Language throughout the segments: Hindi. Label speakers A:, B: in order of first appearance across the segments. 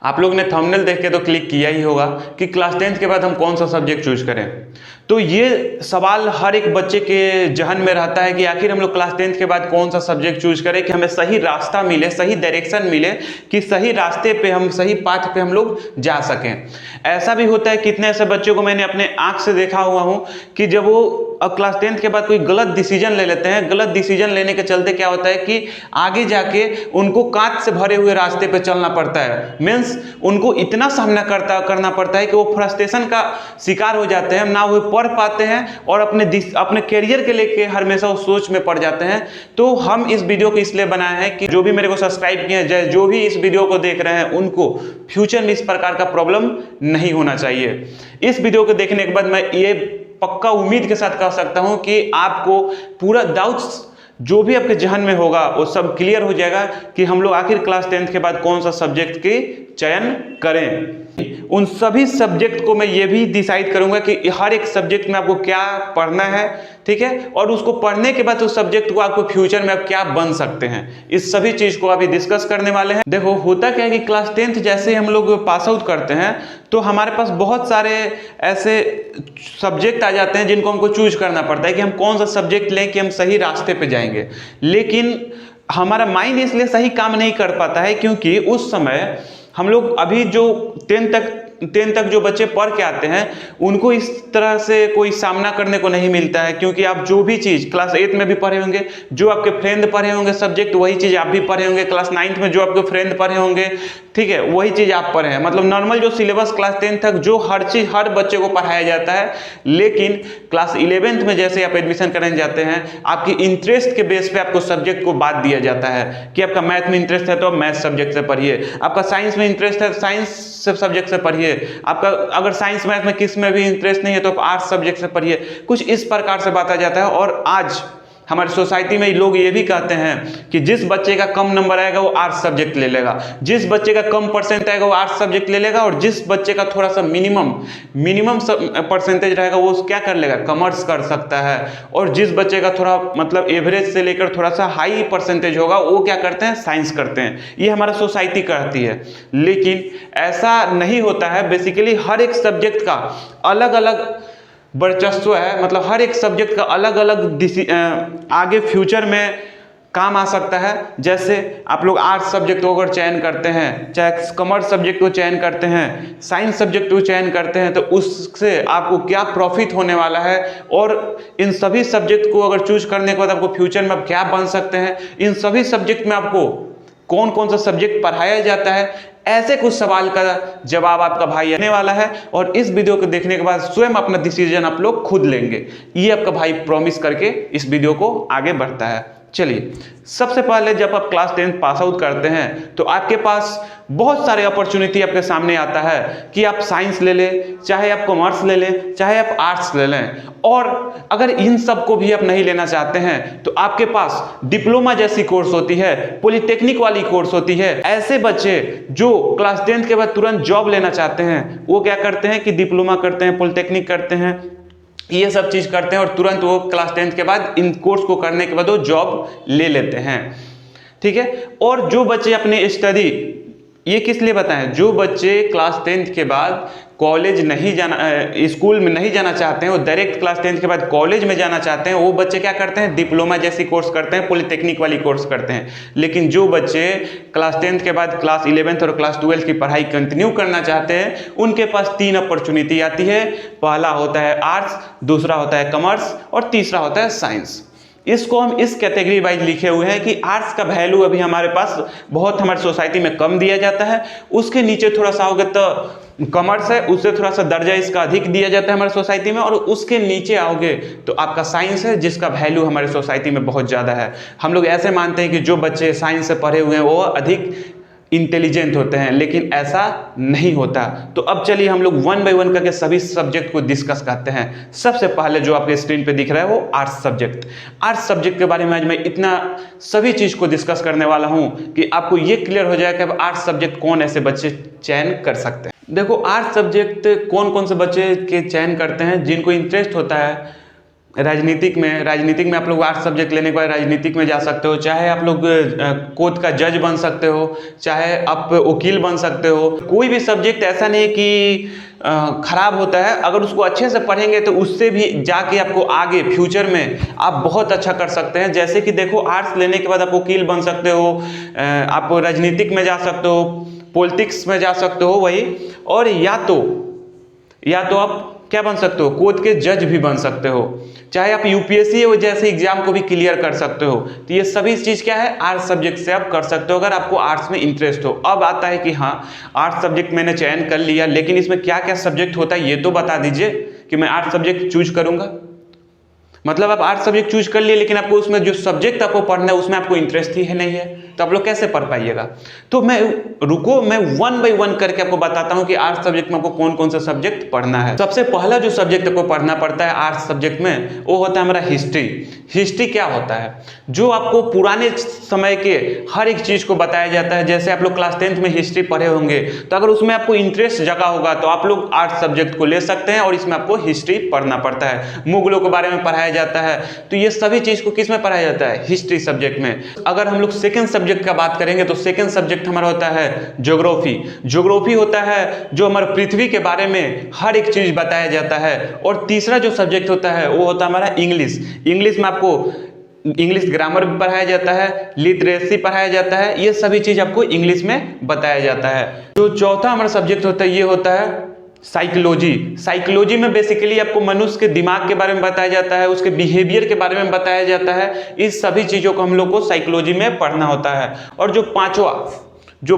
A: आप लोग ने थंबनेल देख के तो क्लिक किया ही होगा कि क्लास 10th के बाद हम कौन सा सब्जेक्ट चूज करें। तो ये सवाल हर एक बच्चे के जहन में रहता है कि आखिर हम लोग क्लास 10th के बाद कौन सा सब्जेक्ट चूज करें कि हमें सही रास्ता मिले, सही डायरेक्शन मिले, कि सही रास्ते पे हम, सही पाथ पे हम लोग जा सकें। ऐसा भी होता है, कितने ऐसे बच्चों को मैंने अपने आंख से देखा हुआ हूँ कि जब वो क्लास 10th के बाद कोई गलत डिसीजन ले लेते हैं, गलत डिसीजन लेने के चलते क्या होता है कि आगे जाके उनको कांच से भरे हुए रास्ते पे चलना पड़ता है। मीन्स उनको इतना सामना करना पड़ता है कि वो फ्रस्ट्रेशन का शिकार हो जाते हैं, ना वो पढ़ पाते हैं और अपने करियर के लेके हमेशा उस सोच में पड़ जाते हैं। तो हम इस वीडियो को इसलिए बनाए हैं कि जो भी मेरे को सब्सक्राइब किए हैं, जो भी इस वीडियो को देख रहे हैं, उनको फ्यूचर में इस प्रकार का प्रॉब्लम नहीं होना चाहिए। इस वीडियो को देखने के बाद मैं ये पक्का उम्मीद के साथ कह सकता हूं कि आपको पूरा डाउट्स जो भी आपके जहन में होगा वो सब क्लियर हो जाएगा कि हम लोग आखिर क्लास 10th के बाद कौन सा सब्जेक्ट के चयन करें। उन सभी सब्जेक्ट को मैं ये भी डिसाइड करूंगा कि हर एक सब्जेक्ट में आपको क्या पढ़ना है, ठीक है, और उसको पढ़ने के बाद उस सब्जेक्ट को आपको फ्यूचर में आप क्या बन सकते हैं, इस सभी चीज को अभी डिस्कस करने वाले हैं। देखो होता क्या है कि क्लास 10th जैसे ही हम लोग पास आउट करते हैं तो हमारे पास बहुत सारे ऐसे सब्जेक्ट आ जाते हैं जिनको हमको चूज करना पड़ता है कि हम कौन सा सब्जेक्ट लें कि हम सही रास्ते पे जाएंगे। लेकिन हमारा माइंड इसलिए सही काम नहीं कर पाता है क्योंकि उस समय हम लोग अभी जो 10 तक जो बच्चे पढ़ के आते हैं उनको इस तरह से कोई सामना करने को नहीं मिलता है, क्योंकि आप जो भी चीज़ क्लास 8 में भी पढ़े होंगे, जो आपके फ्रेंड पढ़े होंगे सब्जेक्ट, वही चीज़ आप भी पढ़े होंगे। क्लास 9th में जो आपके फ्रेंड पढ़े होंगे, ठीक है, वही चीज़ आप पढ़े हैं। मतलब नॉर्मल जो सिलेबस क्लास 10 तक जो हर चीज़ हर बच्चे को पढ़ाया जाता है। लेकिन क्लास 11th में जैसे आप एडमिशन करने जाते हैं, आपकी इंटरेस्ट के बेस पे आपको सब्जेक्ट को बांट दिया जाता है कि आपका मैथ में इंटरेस्ट है तो आप मैथ सब्जेक्ट से पढ़िए, आपका साइंस में इंटरेस्ट है साइंस सब्जेक्ट से पढ़िए, आपका अगर साइंस मैथ में किस में भी इंटरेस्ट नहीं है तो आप आर्ट्स सब्जेक्ट से पढ़िए। कुछ इस प्रकार से बांटा जाता है। और आज हमारी सोसाइटी में लोग ये भी कहते हैं कि जिस बच्चे का कम नंबर आएगा वो आर्ट्स सब्जेक्ट ले लेगा, जिस बच्चे का कम परसेंट आएगा वो आर्ट्स सब्जेक्ट ले लेगा, और जिस बच्चे का थोड़ा सा मिनिमम परसेंटेज रहेगा वो क्या कर लेगा, कॉमर्स कर सकता है, और जिस बच्चे का थोड़ा मतलब एवरेज से लेकर थोड़ा सा हाई परसेंटेज होगा वो क्या करते हैं, साइंस करते हैं। ये हमारा सोसाइटी कहती है, लेकिन ऐसा नहीं होता है। बेसिकली हर एक सब्जेक्ट का अलग अलग वर्चस्व है, मतलब हर एक सब्जेक्ट का अलग अलग आगे फ्यूचर में काम आ सकता है। जैसे आप लोग आर्ट्स सब्जेक्ट को अगर चयन करते हैं, चाहे कॉमर्स सब्जेक्ट को चयन करते हैं, साइंस सब्जेक्ट को चयन करते हैं, तो उससे आपको क्या प्रॉफिट होने वाला है, और इन सभी सब्जेक्ट को अगर चूज करने के बाद आपको फ्यूचर में आप क्या बन सकते हैं, इन सभी सब्जेक्ट में आपको कौन कौन सा सब्जेक्ट पढ़ाया जाता है, ऐसे कुछ सवाल का जवाब आपका भाई आने वाला है। और इस वीडियो को देखने के बाद स्वयं अपना डिसीजन आप लोग खुद लेंगे, ये आपका भाई प्रॉमिस करके इस वीडियो को आगे बढ़ता है। चलिए, सबसे पहले जब आप क्लास 10 पास आउट करते हैं तो आपके पास बहुत सारे अपॉर्चुनिटी आपके सामने आता है कि आप साइंस ले लें, चाहे आप कॉमर्स ले लें, चाहे आप आर्ट्स ले लें। और अगर इन सब को भी आप नहीं लेना चाहते हैं तो आपके पास डिप्लोमा जैसी कोर्स होती है, पॉलिटेक्निक वाली कोर्स होती है। ऐसे बच्चे जो क्लास 10 के बाद तुरंत जॉब लेना चाहते हैं वो क्या करते हैं कि डिप्लोमा करते हैं, पॉलिटेक्निक करते हैं, ये सब चीज करते हैं, और तुरंत वो क्लास 10 के बाद इन कोर्स को करने के बाद वो जॉब ले लेते हैं, ठीक है। और जो बच्चे अपने स्टडी, ये किस लिए बताएं, जो बच्चे क्लास 10 के बाद कॉलेज नहीं जाना, स्कूल में नहीं जाना चाहते हैं, वो डायरेक्ट क्लास 10 के बाद कॉलेज में जाना चाहते हैं, वो बच्चे क्या करते हैं, डिप्लोमा जैसी कोर्स करते हैं, पॉलिटेक्निक वाली कोर्स करते हैं। लेकिन जो बच्चे क्लास 10 के बाद क्लास 11th और क्लास 12 की पढ़ाई कंटिन्यू करना चाहते हैं, उनके पास 3 अपॉर्चुनिटी आती है। पहला होता है आर्ट्स, दूसरा होता है कॉमर्स, और तीसरा होता है साइंस। इसको हम इस कैटेगरी वाइज लिखे हुए हैं कि आर्ट्स का वैल्यू अभी हमारे पास बहुत हमारी सोसाइटी में कम दिया जाता है। उसके नीचे थोड़ा सा आओगे तो कॉमर्स है, उससे थोड़ा सा दर्जा इसका अधिक दिया जाता है हमारी सोसाइटी में। और उसके नीचे आओगे तो आपका साइंस है, जिसका वैल्यू हमारी सोसाइटी में बहुत ज़्यादा है। हम लोग ऐसे मानते हैं कि जो बच्चे साइंस से पढ़े हुए हैं वो अधिक इंटेलिजेंट होते हैं, लेकिन ऐसा नहीं होता। तो अब चलिए हम लोग 1 बाय 1 करके सभी सब्जेक्ट को डिस्कस करते हैं। सबसे पहले जो आपके स्क्रीन पे दिख रहा है वो आर्ट्स सब्जेक्ट। आर्ट्स सब्जेक्ट के बारे में आज मैं इतना सभी चीज को डिस्कस करने वाला हूं कि आपको ये क्लियर हो जाएगा कि अब आर्ट्स सब्जेक्ट कौन ऐसे बच्चे चयन कर सकते हैं। देखो, आर्ट्स सब्जेक्ट कौन कौन से बच्चे के चयन करते हैं, जिनको इंटरेस्ट होता है राजनीतिक में आप लोग आर्ट्स सब्जेक्ट लेने के बाद राजनीतिक में जा सकते हो, चाहे आप लोग कोर्ट का जज बन सकते हो, चाहे आप वकील बन सकते हो। कोई भी सब्जेक्ट ऐसा नहीं कि खराब होता है, अगर उसको अच्छे से पढ़ेंगे तो उससे भी जाके आपको आगे फ्यूचर में आप बहुत अच्छा कर सकते हैं। जैसे कि देखो, आर्ट्स लेने के बाद आप वकील बन सकते हो, आप राजनीतिक में जा सकते हो, पॉलिटिक्स में जा सकते हो वही, और या तो आप क्या बन सकते हो, कोर्ट के जज भी बन सकते हो, चाहे आप यूपीएससी जैसे एग्जाम को भी क्लियर कर सकते हो। तो ये सभी चीज क्या है, आर्ट्स सब्जेक्ट से आप कर सकते हो, अगर आपको आर्ट्स में इंटरेस्ट हो। अब आता है कि हाँ, आर्ट्स सब्जेक्ट मैंने चयन कर लिया, लेकिन इसमें क्या क्या सब्जेक्ट होता है ये तो बता दीजिए कि मैं आर्ट्स सब्जेक्ट चूज करूंगा। मतलब आप आर्ट्स सब्जेक्ट चूज कर लिए, लेकिन आपको उसमें जो सब्जेक्ट आपको पढ़ना है उसमें आपको इंटरेस्ट ही है नहीं है, तो आप लोग कैसे पढ़ पाइएगा। तो मैं वन बाय वन करके आपको बताता हूं कि आर्ट्स सब्जेक्ट में आपको कौन कौन सा सब्जेक्ट पढ़ना है। सबसे पहला जो सब्जेक्ट आपको पढ़ना पड़ता है आर्ट्स सब्जेक्ट में, वो होता है हमारा हिस्ट्री। हिस्ट्री क्या होता है, जो आपको पुराने समय के हर एक चीज को बताया जाता है। जैसे आप लोग क्लास 10th में हिस्ट्री पढ़े होंगे, तो अगर उसमें आपको इंटरेस्ट जगा होगा तो आप लोग आर्ट्स सब्जेक्ट को ले सकते हैं, और इसमें आपको हिस्ट्री पढ़ना पड़ता है। मुगलों के बारे में पढ़ाया जाता है, तो ये सभी चीज को किस में पढ़ाया जाता है, हिस्ट्री सब्जेक्ट में। अगर हम लोग सेकंड सब्जेक्ट का बात करेंगे तो सेकंड सब्जेक्ट हमारा होता है ज्योग्राफी। ज्योग्राफी होता है जो हमारे पृथ्वी के बारे में हर एक चीज बताया जाता है। और तीसरा जो सब्जेक्ट होता है वो होता है हमारा इंग्लिश। इंग्लिश में आपको इंग्लिश ग्रामर भी पढ़ाया जाता है, लिटरेसी पढ़ाया जाता है, ये सभी चीज आपको इंग्लिश में बताया जाता है। जो चौथा हमारा सब्जेक्ट होता है ये होता है साइकोलॉजी। साइकोलॉजी में बेसिकली आपको मनुष्य के दिमाग के बारे में बताया जाता है, उसके बिहेवियर के बारे में बताया जाता है। इस सभी चीजों को हम लोग को साइकोलॉजी में पढ़ना होता है। और जो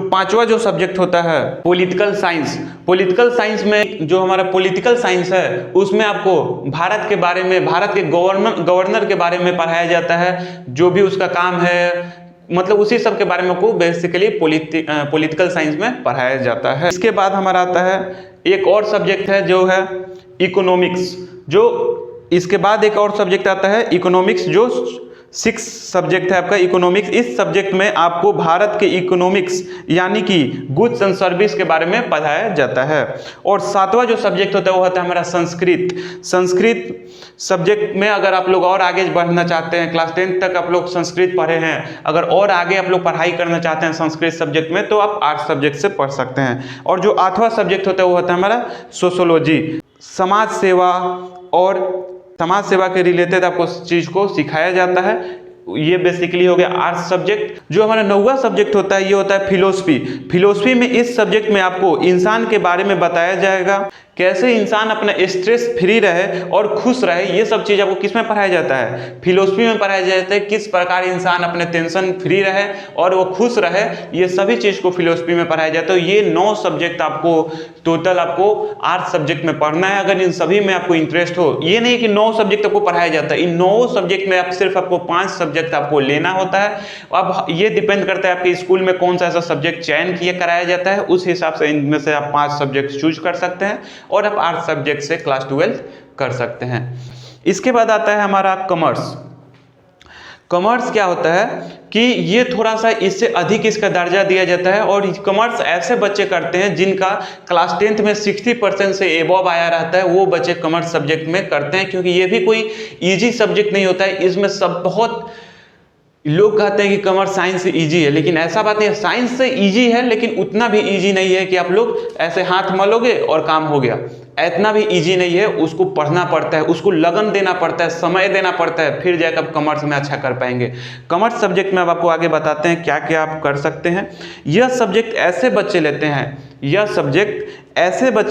A: पांचवा जो सब्जेक्ट होता है पॉलिटिकल साइंस। पॉलिटिकल साइंस में जो हमारा पॉलिटिकल साइंस है उसमें आपको भारत के बारे में, भारत के गवर्नर के बारे में पढ़ाया जाता है, जो भी उसका काम है, मतलब उसी सब के बारे में को बेसिकली पॉलिटिकल साइंस में पढ़ाया जाता है। इसके बाद हमारा आता है एक और सब्जेक्ट है जो है इकोनॉमिक्स। जो इसके बाद एक और सब्जेक्ट आता है इकोनॉमिक्स, जो 6 सब्जेक्ट है आपका इकोनॉमिक्स। इस सब्जेक्ट में आपको भारत के इकोनॉमिक्स यानी कि गुड्स एंड सर्विस के बारे में पढ़ाया जाता है। और 7वां जो सब्जेक्ट होता है वो होता है हमारा संस्कृत। संस्कृत सब्जेक्ट में अगर आप लोग और आगे बढ़ना चाहते हैं, क्लास 10 तक आप लोग संस्कृत पढ़े हैं, अगर और आगे आप लोग पढ़ाई करना चाहते हैं संस्कृत सब्जेक्ट में, तो आप आर्ट्स सब्जेक्ट से पढ़ सकते हैं। और जो 8वां सब्जेक्ट होता है वो होता है हमारा सोशियोलॉजी। समाज सेवा और समाज सेवा के रिलेटेड आपको चीज को सिखाया जाता है। ये बेसिकली हो गया आर्ट्स सब्जेक्ट। जो हमारा 9वां सब्जेक्ट होता है ये होता है फिलोसफी। फिलोसफी में इस सब्जेक्ट में आपको इंसान के बारे में बताया जाएगा, कैसे इंसान अपना स्ट्रेस फ्री रहे और खुश रहे। ये सब चीज आपको किस में पढ़ाया जाता है, फिलोसफी में पढ़ाया जाता है। किस प्रकार इंसान अपने टेंशन फ्री रहे और वो खुश रहे, ये सभी चीज को फिलोसफी में पढ़ाया जाता है। ये 9 सब्जेक्ट आपको टोटल आपको आर्ट्स सब्जेक्ट में पढ़ना है, अगर इन सभी में आपको इंटरेस्ट हो। ये नहीं कि 9 सब्जेक्ट आपको पढ़ाया जाता है, इन 9 सब्जेक्ट में आपको 5 सब्जेक्ट आपको लेना होता है। अब ये डिपेंड करता है आपके स्कूल में कौन सा ऐसा सब्जेक्ट चयन किया कराया जाता है, उस हिसाब से इनमें से आप 5 सब्जेक्ट चूज कर सकते हैं और आप आर्ट्स सब्जेक्ट से क्लास 12 कर सकते हैं। इसके बाद आता है हमारा कॉमर्स। कॉमर्स क्या होता है कि ये थोड़ा सा इससे अधिक इसका दर्जा दिया जाता है, और कॉमर्स ऐसे बच्चे करते हैं जिनका क्लास 10th में 60% से एबव आया रहता है, वो बच्चे कॉमर्स सब्जेक्ट में करते हैं। क्योंकि ये भी कोई इजी सब्जेक्ट नहीं होता है, इसमें सब बहुत लोग कहते हैं कि कॉमर्स साइंस से इजी है, लेकिन ऐसा बात नहीं है। साइंस से इजी है, लेकिन उतना भी इजी नहीं है कि आप लोग ऐसे हाथ मलोगे और काम हो गया। इतना भी इजी नहीं है, उसको पढ़ना पड़ता है, उसको लगन देना पड़ता है, समय देना पड़ता है, फिर जाकर आप कॉमर्स में अच्छा कर पाएंगे। कॉमर्स सब्जेक्ट में अब आपको आगे बताते हैं क्या क्या आप कर सकते हैं। यह सब्जेक्ट ऐसे बच्चे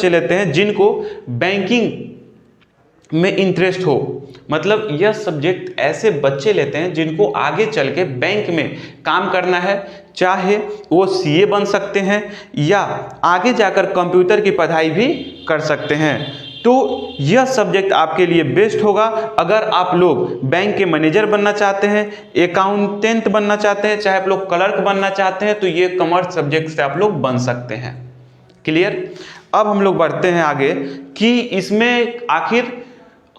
A: लेते हैं जिनको बैंकिंग में इंटरेस्ट हो। मतलब यह सब्जेक्ट ऐसे बच्चे लेते हैं जिनको आगे चल के बैंक में काम करना है, चाहे वो सीए बन सकते हैं या आगे जाकर कंप्यूटर की पढ़ाई भी कर सकते हैं। तो यह सब्जेक्ट आपके लिए बेस्ट होगा अगर आप लोग बैंक के मैनेजर बनना चाहते हैं, अकाउंटेंट बनना चाहते हैं, चाहे आप लोग क्लर्क बनना चाहते हैं, तो ये कॉमर्स सब्जेक्ट से आप लोग बन सकते हैं। क्लियर। अब हम लोग बढ़ते हैं आगे कि इसमें आखिर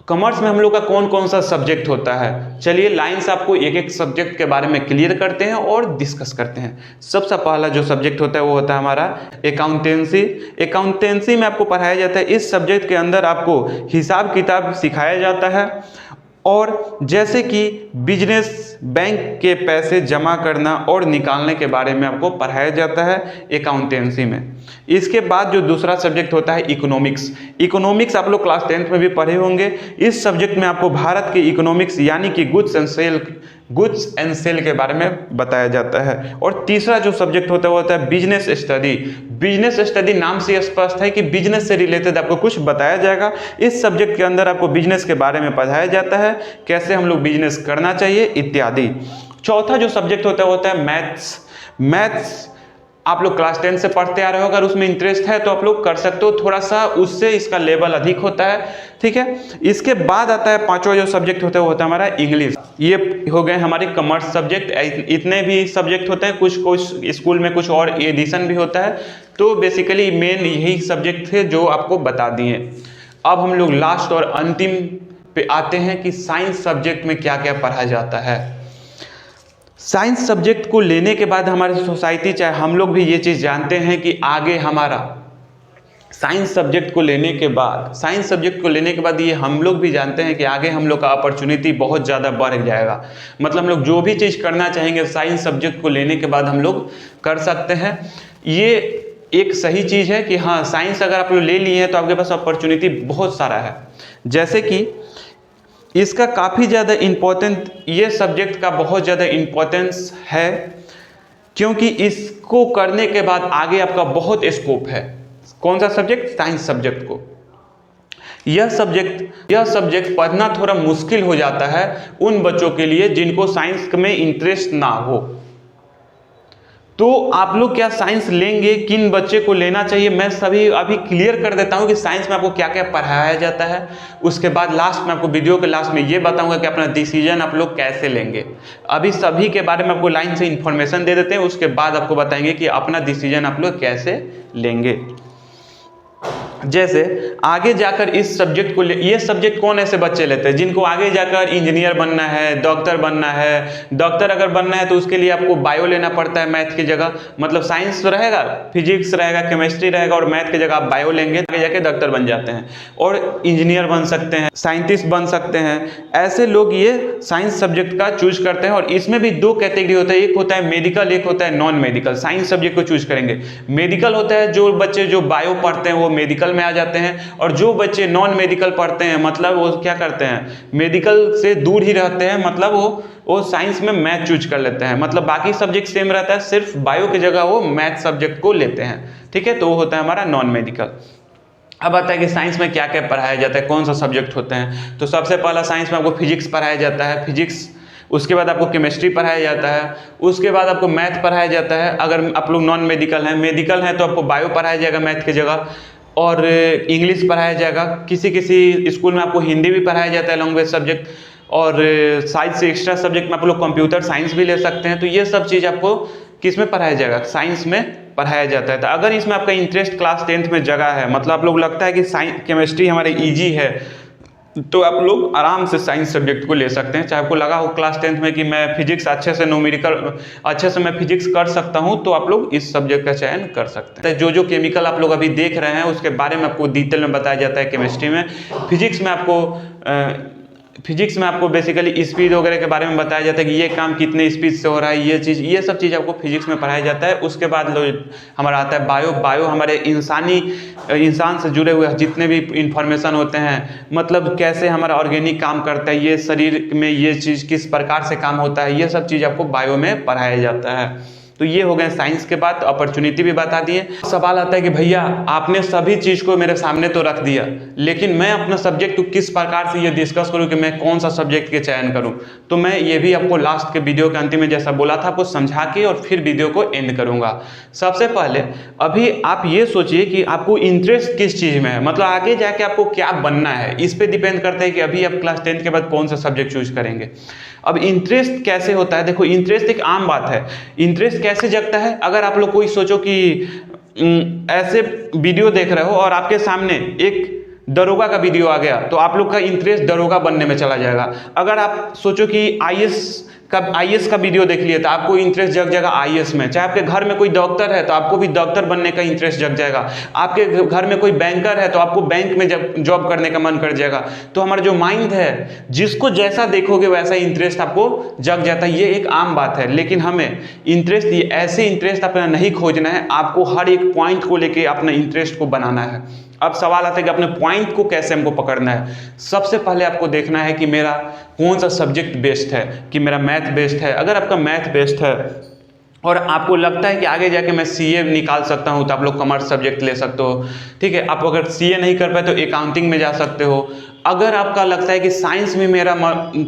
A: कॉमर्स में हम लोग का कौन कौन सा सब्जेक्ट होता है। चलिए लाइन से आपको एक एक सब्जेक्ट के बारे में क्लियर करते हैं और डिस्कस करते हैं। सबसे पहला जो सब्जेक्ट होता है वो होता है हमारा अकाउंटेंसी। अकाउंटेंसी में आपको पढ़ाया जाता है, इस सब्जेक्ट के अंदर आपको हिसाब किताब सिखाया जाता है और जैसे कि बिजनेस, बैंक के पैसे जमा करना और निकालने के बारे में आपको पढ़ाया जाता है अकाउंटेंसी में। इसके बाद जो दूसरा सब्जेक्ट होता है इकोनॉमिक्स। इकोनॉमिक्स आप लोग क्लास 10th में भी पढ़े होंगे। इस सब्जेक्ट में आपको भारत के इकोनॉमिक्स यानी कि गुड्स एंड सेल के बारे में बताया जाता है। और तीसरा जो सब्जेक्ट होता है वो होता है बिजनेस स्टडी। बिजनेस स्टडी नाम से स्पष्ट है कि बिजनेस से रिलेटेड आपको कुछ बताया जाएगा। इस सब्जेक्ट के अंदर आपको बिजनेस के बारे में पढ़ाया जाता है, कैसे हम लोग बिजनेस करना चाहिए इत्यादि। चौथा जो सब्जेक्ट होता है वो होता है मैथ्स। मैथ्स आप लोग क्लास 10 से पढ़ते आ रहे हो, अगर उसमें इंटरेस्ट है तो आप लोग कर सकते हो, थोड़ा सा उससे इसका लेवल अधिक होता है, ठीक है। इसके बाद आता है पांचवा जो सब्जेक्ट होता है वो होता है हमारा इंग्लिश। ये हो गए हमारे कॉमर्स सब्जेक्ट। इतने भी सब्जेक्ट होते हैं, कुछ स्कूल में कुछ और एडिशन भी होता है, तो बेसिकली मेन यही सब्जेक्ट थे जो आपको बता दिए। अब हम लोग लास्ट और अंतिम पे आते हैं कि साइंस सब्जेक्ट में क्या क्या पढ़ा जाता है। साइंस सब्जेक्ट को लेने के बाद हमारी सोसाइटी, चाहे हम लोग भी ये चीज़ जानते हैं कि आगे हमारा साइंस सब्जेक्ट को लेने के बाद ये हम लोग भी जानते हैं कि आगे हम लोग का अपॉर्चुनिटी बहुत ज़्यादा बढ़ जाएगा। मतलब हम लोग जो भी चीज़ करना चाहेंगे साइंस सब्जेक्ट को लेने के बाद हम लोग कर सकते हैं। ये एक सही चीज़ है कि हाँ, साइंस अगर आप लोग ले लिए हैं तो आपके पास अपॉर्चुनिटी बहुत सारा है। जैसे कि इसका काफ़ी ज़्यादा इम्पोर्टेंट, ये सब्जेक्ट का बहुत ज़्यादा इम्पोर्टेंस है, क्योंकि इसको करने के बाद आगे आपका बहुत स्कोप है। कौन सा सब्जेक्ट? साइंस सब्जेक्ट को। यह सब्जेक्ट पढ़ना थोड़ा मुश्किल हो जाता है उन बच्चों के लिए जिनको साइंस में इंटरेस्ट ना हो। तो आप लोग क्या साइंस लेंगे, किन बच्चे को लेना चाहिए, मैं सभी अभी क्लियर कर देता हूं कि साइंस में आपको क्या क्या पढ़ाया जाता है। उसके बाद लास्ट में आपको, वीडियो के लास्ट में ये बताऊंगा कि अपना डिसीजन आप लोग कैसे लेंगे। अभी सभी के बारे में आपको लाइन से इंफॉर्मेशन दे देते हैं, उसके बाद आपको बताएंगे कि अपना डिसीजन आप लोग कैसे लेंगे। जैसे आगे जाकर इस सब्जेक्ट को ये सब्जेक्ट कौन ऐसे बच्चे लेते हैं जिनको आगे जाकर इंजीनियर बनना है, डॉक्टर बनना है। डॉक्टर अगर बनना है तो उसके लिए आपको बायो लेना पड़ता है मैथ की जगह। मतलब साइंस रहेगा, फिजिक्स रहेगा, केमिस्ट्री रहेगा और मैथ की जगह आप बायो लेंगे, आगे जाके डॉक्टर बन जाते हैं और इंजीनियर बन सकते हैं, साइंटिस्ट बन सकते हैं। ऐसे लोग ये साइंस सब्जेक्ट का चूज करते हैं। और इसमें भी दो कैटेगरी होता है, एक होता है मेडिकल, एक होता है नॉन मेडिकल। साइंस सब्जेक्ट को चूज करेंगे। मेडिकल होता है जो बच्चे जो बायो पढ़ते हैं वो मेडिकल में आ जाते हैं, और जो बच्चे नॉन मेडिकल पढ़ते हैं मतलब वो क्या करते हैं, मेडिकल से दूर ही रहते हैं, मतलब वो साइंस में मैथ चूज कर लेते हैं। मतलब बाकी सब्जेक्ट सेम रहता है, सिर्फ बायो की जगह वो मैथ सब्जेक्ट को लेते हैं, ठीक है। तो वो होता है हमारा नॉन मेडिकल। अब आता है कि साइंस में क्या क्या पढ़ाया जाता है, कौन सा सब्जेक्ट होते हैं। तो सबसे पहला साइंस में आपको फिजिक्स पढ़ाया जाता है, फिजिक्स। उसके बाद आपको केमिस्ट्री पढ़ाया जाता है, उसके बाद आपको मैथ पढ़ाया जाता है। अगर आप लोग नॉन मेडिकल हैं तो आपको बायो पढ़ाया जाएगा मैथ की जगह, और इंग्लिश पढ़ाया जाएगा। किसी स्कूल में आपको हिंदी भी पढ़ाया जाता है, लैंग्वेज सब्जेक्ट। और साइंस से एक्स्ट्रा सब्जेक्ट में आप लोग कंप्यूटर साइंस भी ले सकते हैं। तो ये सब चीज़ आपको किस में पढ़ाया जाएगा, साइंस में पढ़ाया जाता है। तो अगर इसमें आपका इंटरेस्ट क्लास 10th में जगह है, मतलब आप लोग लगता है कि साइंस केमिस्ट्री हमारे ईजी है, तो आप लोग आराम से साइंस सब्जेक्ट को ले सकते हैं। चाहे आपको लगा हो क्लास 10th में कि मैं फिजिक्स अच्छे से मैं फिजिक्स कर सकता हूं, तो आप लोग इस सब्जेक्ट का चयन कर सकते हैं। जो केमिकल आप लोग अभी देख रहे हैं उसके बारे में आपको डिटेल में बताया जाता है केमिस्ट्री में। फिजिक्स में आपको बेसिकली स्पीड वगैरह के बारे में बताया जाता है कि ये काम कितने स्पीड से हो रहा है, ये सब चीज़ आपको फिजिक्स में पढ़ाया जाता है। उसके बाद हमारा आता है बायो हमारे इंसान से जुड़े हुए जितने भी इंफॉर्मेशन होते हैं, मतलब कैसे हमारा ऑर्गेनिक काम करता है, ये शरीर में ये चीज़ किस प्रकार से काम होता है, ये सब चीज़ आपको बायो में पढ़ाया जाता है। तो ये हो गए साइंस के बाद। अपॉर्चुनिटी भी बता दिए। सवाल आता है कि भैया आपने सभी चीज़ को मेरे सामने तो रख दिया, लेकिन मैं अपना सब्जेक्ट को किस प्रकार से ये डिस्कस करूं कि मैं कौन सा सब्जेक्ट के चयन करूं। तो मैं ये भी आपको लास्ट के वीडियो के अंतिम में जैसा बोला था आपको समझा के और फिर वीडियो को एंड करूंगा। सबसे पहले अभी आप ये सोचिए कि आपको इंटरेस्ट किस चीज़ में है, मतलब आगे जाके आपको क्या बनना है, इस पर डिपेंड करता है कि अभी आप क्लास 10th के बाद कौन सा सब्जेक्ट चूज करेंगे। अब इंटरेस्ट कैसे होता है, देखो इंटरेस्ट एक आम बात है। इंटरेस्ट कैसे जगता है, अगर आप लोग कोई सोचो कि ऐसे वीडियो देख रहे हो और आपके सामने एक दरोगा का वीडियो आ गया, तो आप लोग का इंटरेस्ट दरोगा बनने में चला जाएगा। अगर आप सोचो कि आईएएस कब आईएएस का वीडियो देख लिए तो आपको इंटरेस्ट जग जाएगा आईएएस में। चाहे आपके घर में कोई डॉक्टर है तो आपको भी डॉक्टर बनने का इंटरेस्ट जग जाएगा। आपके घर में कोई बैंकर है तो आपको बैंक में जॉब करने का मन कर जाएगा। तो हमारा जो माइंड है, जिसको जैसा देखोगे वैसा इंटरेस्ट आपको जग जाता है। ये एक आम बात है, लेकिन हमें इंटरेस्ट, ये ऐसे इंटरेस्ट अपना नहीं खोजना है, आपको हर एक पॉइंट को लेके अपने इंटरेस्ट को बनाना है। अब सवाल आता है कि अपने पॉइंट को कैसे हमको पकड़ना है। सबसे पहले आपको देखना है कि मेरा कौन सा सब्जेक्ट बेस्ट है, कि मेरा मैथ बेस्ट है। अगर आपका मैथ बेस्ट है और आपको लगता है कि आगे जाके मैं सीए निकाल सकता हूं, तो आप लोग कॉमर्स सब्जेक्ट ले सकते हो, ठीक है। आप अगर सीए नहीं कर पाए तो अकाउंटिंग में जा सकते हो। अगर आपका लगता है कि साइंस में मेरा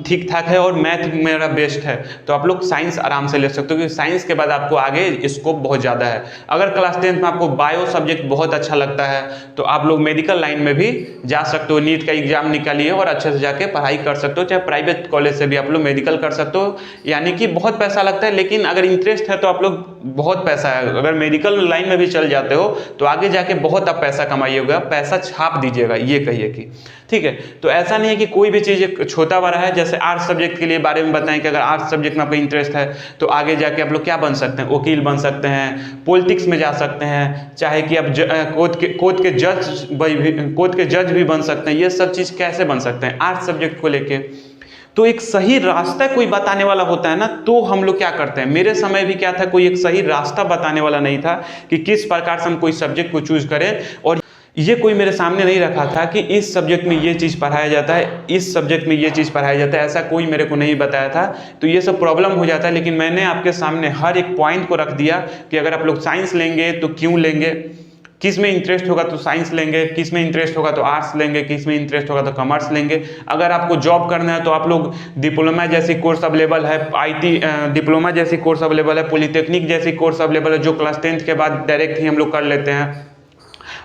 A: ठीक ठाक है और मैथ मेरा बेस्ट है, तो आप लोग साइंस आराम से ले सकते हो, क्योंकि साइंस के बाद आपको आगे स्कोप बहुत ज़्यादा है। अगर क्लास 10th में आपको बायो सब्जेक्ट बहुत अच्छा लगता है तो आप लोग मेडिकल लाइन में भी जा सकते हो। नीट का एग्जाम निकालिए और अच्छे से जाके पढ़ाई कर सकते हो। चाहे प्राइवेट कॉलेज से भी आप लोग मेडिकल कर सकते हो, यानी कि बहुत पैसा लगता है, लेकिन अगर इंटरेस्ट है तो आप लोग, बहुत पैसा है, अगर मेडिकल लाइन में भी चल जाते हो तो आगे जाके बहुत आप पैसा कमाइएगा, पैसा छाप दीजिएगा, ये कहिए कि, ठीक है। तो ऐसा नहीं है कि कोई भी चीज़ छोटा बड़ा है। जैसे आर्ट्स सब्जेक्ट के लिए बारे में बताएं कि अगर आर्ट्स सब्जेक्ट में आपका इंटरेस्ट है तो आगे जाके आप लोग क्या बन सकते हैं, वकील बन सकते हैं, पॉलिटिक्स में जा सकते हैं, चाहे कि आप कोर्ट के जज भी बन सकते हैं। ये सब चीज़ कैसे बन सकते हैं आर्ट्स सब्जेक्ट को लेके। तो एक सही रास्ता कोई बताने वाला होता है ना, तो हम लोग क्या करते हैं। मेरे समय भी क्या था, कोई एक सही रास्ता बताने वाला नहीं था कि किस प्रकार से हम कोई सब्जेक्ट को चूज करें, और ये कोई मेरे सामने नहीं रखा था कि इस सब्जेक्ट में ये चीज़ पढ़ाया जाता है, इस सब्जेक्ट में ये चीज़ पढ़ाया जाता है, ऐसा कोई मेरे को नहीं बताया था। तो ये सब प्रॉब्लम हो जाता है। लेकिन मैंने आपके सामने हर एक पॉइंट को रख दिया कि अगर आप लोग साइंस लेंगे तो क्यों लेंगे, किस में इंटरेस्ट होगा तो साइंस लेंगे, किस में इंटरेस्ट होगा तो आर्ट्स लेंगे, किस में इंटरेस्ट होगा तो कॉमर्स लेंगे। अगर आपको जॉब करना है तो आप लोग डिप्लोमा जैसी कोर्स अवेलेबल है, आईटी डिप्लोमा जैसी कोर्स अवेलेबल है, पॉलिटेक्निक जैसी कोर्स अवेलेबल है, जो क्लास 10th के बाद डायरेक्ट ही हम लोग कर लेते हैं,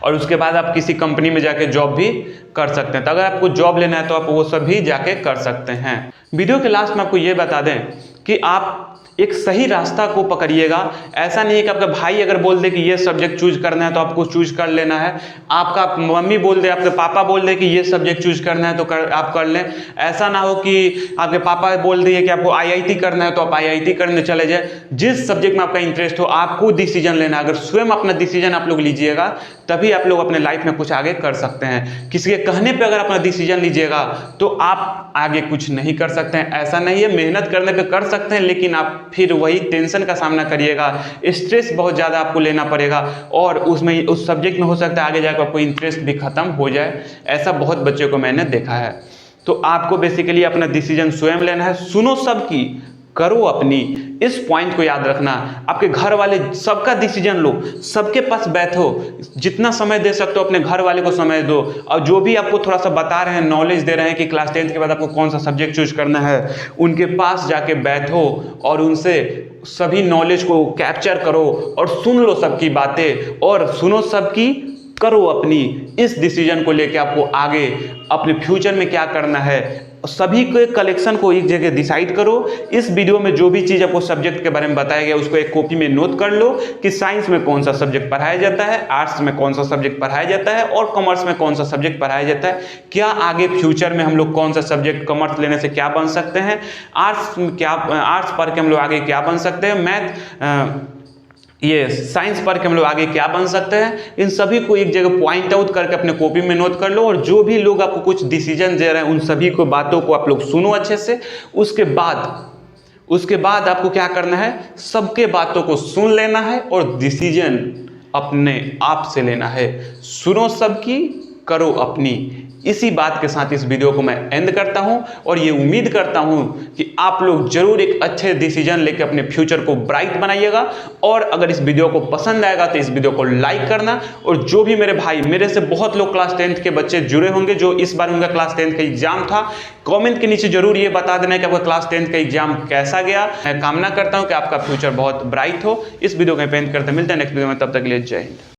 A: और उसके बाद आप किसी कंपनी में जाके जॉब भी कर सकते हैं। तो अगर आपको जॉब लेना है तो आप वो सब भी जाके कर सकते हैं। वीडियो के लास्ट में आपको ये बता दें कि आप एक सही रास्ता को पकड़िएगा। ऐसा नहीं है कि आपका भाई अगर बोल दे कि ये सब्जेक्ट चूज करना है तो आपको चूज कर लेना है, आपका मम्मी बोल दे, आपके पापा बोल दे कि ये सब्जेक्ट चूज करना है तो आप कर लें। ऐसा ना हो कि आपके पापा बोल दिए कि आपको आईआईटी करना है तो आप आईआईटी करने चले जाए। जिस सब्जेक्ट में आपका इंटरेस्ट हो आपको डिसीजन लेना। अगर स्वयं अपना डिसीजन आप लोग लीजिएगा तभी आप लोग अपने लाइफ में कुछ आगे कर सकते हैं। किसी के कहने पे अगर अपना डिसीजन लीजिएगा तो आप आगे कुछ नहीं कर सकते हैं। ऐसा नहीं है, मेहनत करने पे कर सकते हैं, लेकिन आप फिर वही टेंशन का सामना करिएगा, स्ट्रेस बहुत ज़्यादा आपको लेना पड़ेगा, और उसमें उस सब्जेक्ट में हो सकता है आगे जाकर आपको इंटरेस्ट भी खत्म हो जाए। ऐसा बहुत बच्चों को मैंने देखा है। तो आपको बेसिकली अपना डिसीजन स्वयं लेना है। सुनो सबकी, करो अपनी। इस पॉइंट को याद रखना। आपके घर वाले सबका डिसीजन लो, सबके पास बैठो, जितना समय दे सकते हो अपने घर वाले को समय दो। और जो भी आपको थोड़ा सा बता रहे हैं, नॉलेज दे रहे हैं कि क्लास 10th के बाद आपको कौन सा सब्जेक्ट चूज करना है, उनके पास जाके बैठो और उनसे सभी नॉलेज को कैप्चर करो और सुन लो सबकी बातें और सुनो सबकी, करो अपनी। इस डिसीजन को लेके आपको आगे अपने फ्यूचर में क्या करना है, सभी के कलेक्शन को एक जगह डिसाइड करो। इस वीडियो में जो भी चीज़ आपको सब्जेक्ट के बारे में बताया गया उसको एक कॉपी में नोट कर लो कि साइंस में कौन सा सब्जेक्ट पढ़ाया जाता है, आर्ट्स में कौन सा सब्जेक्ट पढ़ाया जाता है और कॉमर्स में कौन सा सब्जेक्ट पढ़ाया जाता है। क्या आगे फ्यूचर में हम लोग कौन सा सब्जेक्ट कॉमर्स लेने से क्या बन सकते हैं, आर्ट्स पढ़ के हम लोग आगे क्या बन सकते हैं, मैथ ये साइंस पढ़ के हम लोग आगे क्या बन सकते हैं। इन सभी को एक जगह पॉइंट आउट करके अपने कॉपी में नोट कर लो। और जो भी लोग आपको कुछ डिसीजन दे रहे हैं उन सभी को बातों को आप लोग सुनो अच्छे से। उसके बाद आपको क्या करना है, सबके बातों को सुन लेना है और डिसीजन अपने आप से लेना है। सुनो सबकी, करो अपनी। इसी बात के साथ इस वीडियो को मैं एंड करता हूं और ये उम्मीद करता हूं कि आप लोग जरूर एक अच्छे डिसीजन लेकर अपने फ्यूचर को ब्राइट बनाइएगा। और अगर इस वीडियो को पसंद आएगा तो इस वीडियो को लाइक करना। और जो भी मेरे भाई, मेरे से बहुत लोग क्लास 10th के बच्चे जुड़े होंगे जो इस बार उनका क्लास 10th का एग्जाम था, कमेंट के नीचे जरूर ये बता देना कि आपका क्लास 10th का एग्जाम कैसा गया। मैं कामना करता हूँ कि आपका फ्यूचर बहुत ब्राइट हो। इस वीडियो को एंड करते मिलते हैं नेक्स्ट वीडियो में, तब तक के लिए जय हिंद।